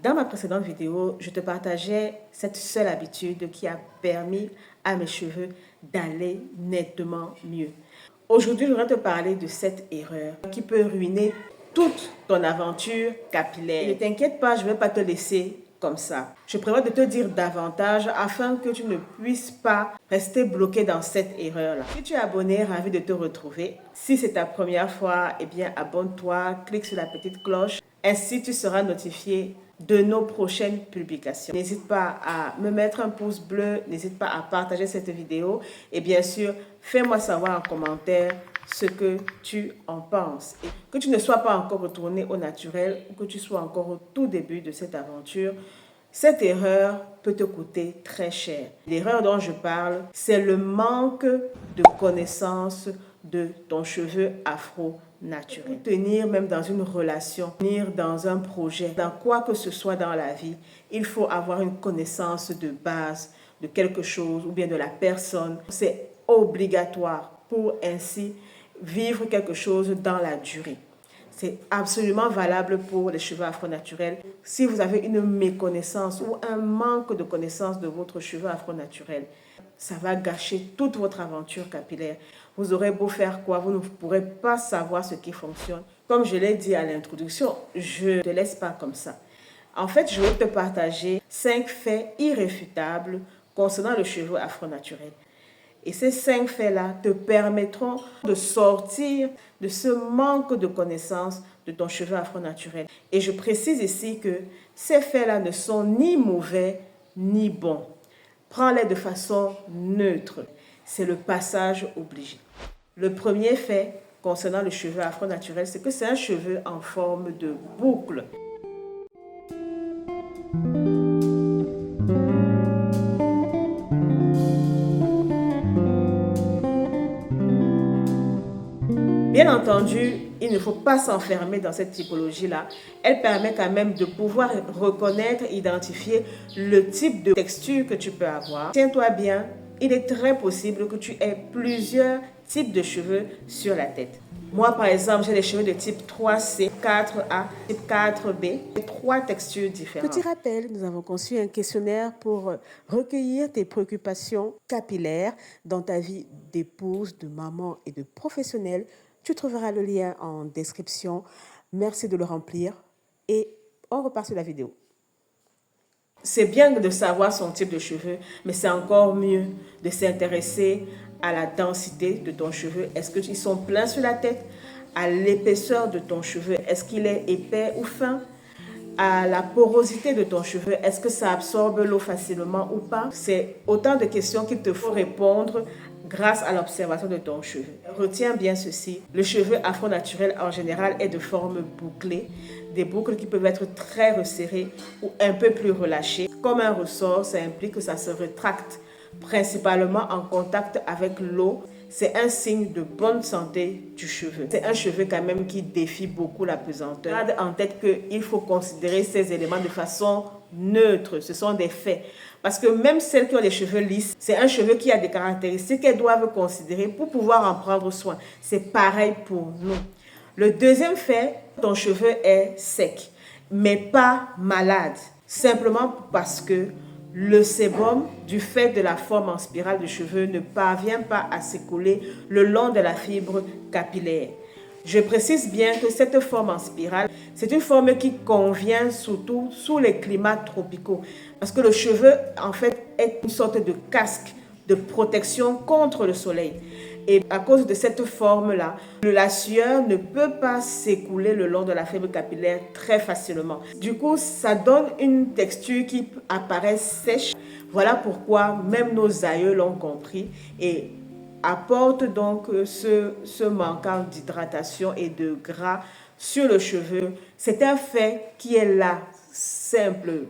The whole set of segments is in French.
Dans ma précédente vidéo, je te partageais cette seule habitude qui a permis à mes cheveux d'aller nettement mieux. Aujourd'hui, je voudrais te parler de cette erreur qui peut ruiner toute ton aventure capillaire. Et ne t'inquiète pas, je ne vais pas te laisser comme ça. Je prévois de te dire davantage afin que tu ne puisses pas rester bloqué dans cette erreur-là. Si tu es abonné, ravi de te retrouver. Si c'est ta première fois, eh bien abonne-toi, clique sur la petite cloche. Ainsi, tu seras notifié de nos prochaines publications. N'hésite pas à me mettre un pouce bleu, n'hésite pas à partager cette vidéo et bien sûr, fais-moi savoir en commentaire ce que tu en penses. Et que tu ne sois pas encore retourné au naturel ou que tu sois encore au tout début de cette aventure, cette erreur peut te coûter très cher. L'erreur dont je parle, c'est le manque de connaissance de ton cheveu afro naturel. Tenir même dans une relation, tenir dans un projet, dans quoi que ce soit dans la vie, il faut avoir une connaissance de base de quelque chose ou bien de la personne. C'est obligatoire pour ainsi vivre quelque chose dans la durée. C'est absolument valable pour les cheveux afro-naturels. Si vous avez une méconnaissance ou un manque de connaissance de votre cheveu afro-naturel, ça va gâcher toute votre aventure capillaire. Vous aurez beau faire quoi, vous ne pourrez pas savoir ce qui fonctionne. Comme je l'ai dit à l'introduction, je ne te laisse pas comme ça. En fait, je vais te partager 5 faits irréfutables concernant le cheveu afro-naturel. Et ces 5 faits-là te permettront de sortir de ce manque de connaissance de ton cheveu afro-naturel. Et je précise ici que ces faits-là ne sont ni mauvais ni bons. Prends-les de façon neutre. C'est le passage obligé. Le premier fait concernant le cheveu afro-naturel, c'est que c'est un cheveu en forme de boucle. Bien entendu, il ne faut pas s'enfermer dans cette typologie-là. Elle permet quand même de pouvoir reconnaître, identifier le type de texture que tu peux avoir. Tiens-toi bien, il est très possible que tu aies plusieurs types de cheveux sur la tête. Moi, par exemple, j'ai des cheveux de type 3C, 4A, type 4B, 3 textures différentes. Petit rappel, nous avons conçu un questionnaire pour recueillir tes préoccupations capillaires dans ta vie d'épouse, de maman et de professionnelle. Tu trouveras le lien en description. Merci de le remplir et on repart sur la vidéo. C'est bien de savoir son type de cheveux, mais c'est encore mieux de s'intéresser à la densité de ton cheveu. Est-ce qu'ils sont pleins sur la tête? À l'épaisseur de ton cheveu, est-ce qu'il est épais ou fin? À la porosité de ton cheveu, est-ce que ça absorbe l'eau facilement ou pas? C'est autant de questions qu'il te faut répondre grâce à l'observation de ton cheveu. Retiens bien ceci, le cheveu afro-naturel en général est de forme bouclée, des boucles qui peuvent être très resserrées ou un peu plus relâchées. Comme un ressort, ça implique que ça se rétracte principalement en contact avec l'eau. C'est un signe de bonne santé du cheveu. C'est un cheveu quand même qui défie beaucoup la pesanteur. Garde en tête qu'il faut considérer ces éléments de façon neutre. Ce sont des faits. Parce que même celles qui ont les cheveux lisses, c'est un cheveu qui a des caractéristiques qu'elles doivent considérer pour pouvoir en prendre soin. C'est pareil pour nous. Le deuxième fait, ton cheveu est sec, mais pas malade. Simplement parce que le sébum, du fait de la forme en spirale du cheveu, ne parvient pas à s'écouler le long de la fibre capillaire. Je précise bien que cette forme en spirale, c'est une forme qui convient surtout sous les climats tropicaux. Parce que le cheveu, en fait, est une sorte de casque de protection contre le soleil. Et à cause de cette forme-là, la sueur ne peut pas s'écouler le long de la fibre capillaire très facilement. Du coup, ça donne une texture qui apparaît sèche. Voilà pourquoi même nos aïeux l'ont compris et apportent donc ce manquant d'hydratation et de gras sur le cheveu. C'est un fait qui est là, simple.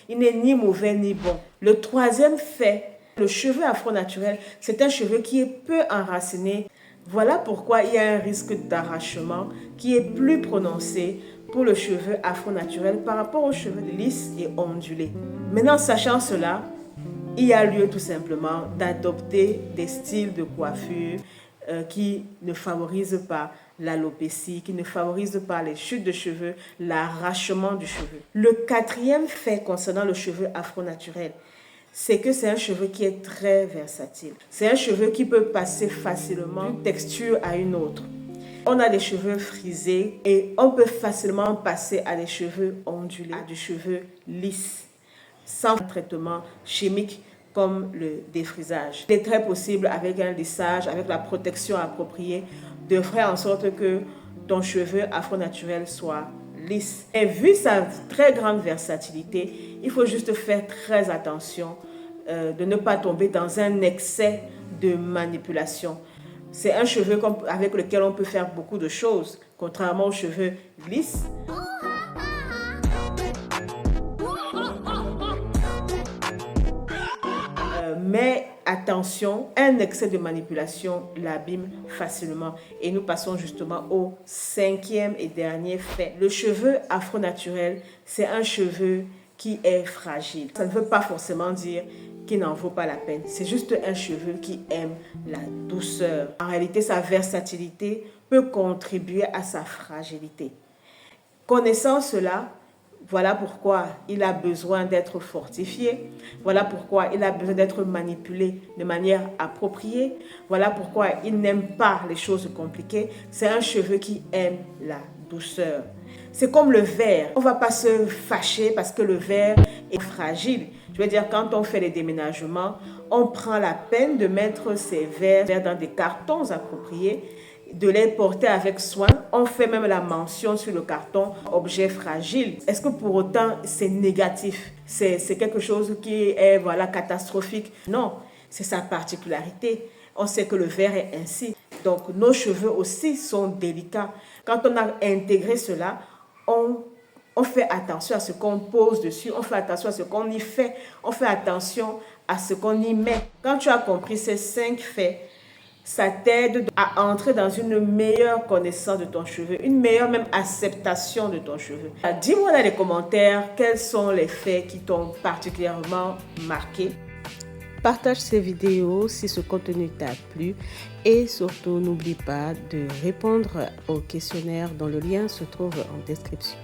Il n'est ni mauvais ni bon. Le troisième fait, le cheveu afro-naturel, c'est un cheveu qui est peu enraciné. Voilà pourquoi il y a un risque d'arrachement qui est plus prononcé pour le cheveu afro-naturel par rapport aux cheveux lisses et ondulés. Maintenant, sachant cela, il y a lieu tout simplement d'adopter des styles de coiffure qui ne favorisent pas l'alopécie, qui ne favorise pas les chutes de cheveux, l'arrachement du cheveu. Le quatrième fait concernant le cheveu afro-naturel, c'est que c'est un cheveu qui est très versatile. C'est un cheveu qui peut passer facilement d'une texture à une autre. On a des cheveux frisés et on peut facilement passer à des cheveux ondulés, à des cheveux lisses, sans traitement chimique comme le défrisage. Il est très possible avec un lissage, avec la protection appropriée, de faire en sorte que ton cheveu afro-naturel soit lisse. Et vu sa très grande versatilité, il faut juste faire très attention de ne pas tomber dans un excès de manipulation. C'est un cheveu avec lequel on peut faire beaucoup de choses, contrairement aux cheveux lisses. Mais attention, un excès de manipulation l'abîme facilement. Et nous passons justement au cinquième et dernier fait. Le cheveu afro-naturel, c'est un cheveu qui est fragile. Ça ne veut pas forcément dire qu'il n'en vaut pas la peine. C'est juste un cheveu qui aime la douceur. En réalité, sa versatilité peut contribuer à sa fragilité. Connaissant cela, voilà pourquoi il a besoin d'être fortifié. Voilà pourquoi il a besoin d'être manipulé de manière appropriée. Voilà pourquoi il n'aime pas les choses compliquées. C'est un cheveu qui aime la douceur. C'est comme le verre. On ne va pas se fâcher parce que le verre est fragile. Je veux dire, quand on fait les déménagements, on prend la peine de mettre ces verres dans des cartons appropriés, de les porter avec soin. On fait même la mention sur le carton « objet fragile ». Est-ce que pour autant c'est négatif? C'est quelque chose qui est catastrophique? Non, c'est sa particularité. On sait que le verre est ainsi. Donc nos cheveux aussi sont délicats. Quand on a intégré cela, on fait attention à ce qu'on pose dessus, on fait attention à ce qu'on y fait, on fait attention à ce qu'on y met. Quand tu as compris ces 5 faits, ça t'aide à entrer dans une meilleure connaissance de ton cheveu, une meilleure même acceptation de ton cheveu. Dis-moi dans les commentaires quels sont les faits qui t'ont particulièrement marqué. Partage ces vidéos si ce contenu t'a plu et surtout n'oublie pas de répondre au questionnaire dont le lien se trouve en description.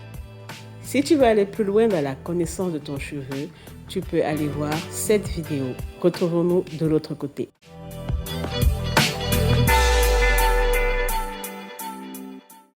Si tu veux aller plus loin dans la connaissance de ton cheveu, tu peux aller voir cette vidéo. Retrouvons-nous de l'autre côté.